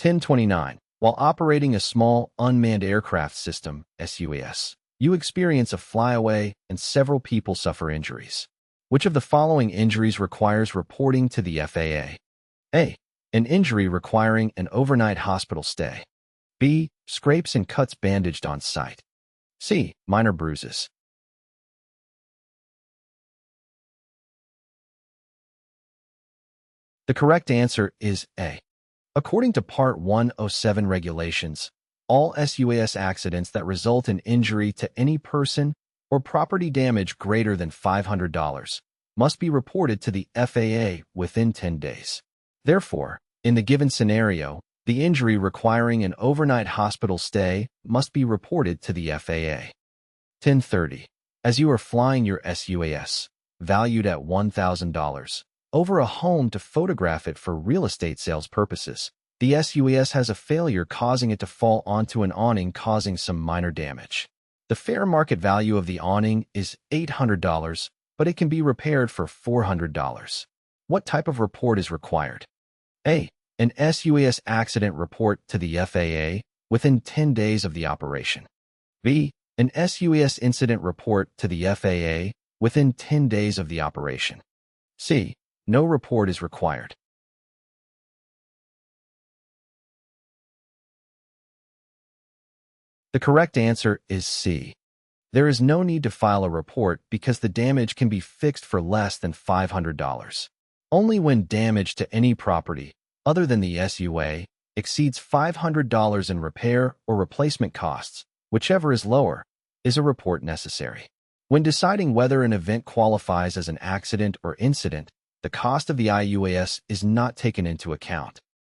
Q1029. While operating a small, unmanned aircraft system, sUAS, you experience a flyaway and several people suffer injuries. Which of the following injuries requires reporting to the FAA? A. An injury requiring an overnight hospital stay. B. Scrapes and cuts bandaged on site. C. Minor bruises. The correct answer is A. According to Part 107 regulations, all sUAS accidents that result in injury to any person or property damage greater than $500 must be reported to the FAA within 10 days. Therefore, in the given scenario, the injury requiring an overnight hospital stay must be reported to the FAA. 1030. As you are flying your sUAS, valued at $1,000, over a home to photograph it for real estate sales purposes, the sUAS has a failure causing it to fall onto an awning, causing some minor damage. The fair market value of the awning is $800, but it can be repaired for $400. What type of report is required? A. An sUAS accident report to the FAA within 10 days of the operation. B. An sUAS incident report to the FAA within 10 days of the operation. C. No report is required. The correct answer is C. There is no need to file a report because the damage can be fixed for less than $500. Only when damage to any property, other than the sUAS, exceeds $500 in repair or replacement costs, whichever is lower, is a report necessary. When deciding whether an event qualifies as an accident or incident, the cost of the IUAS is not taken into account.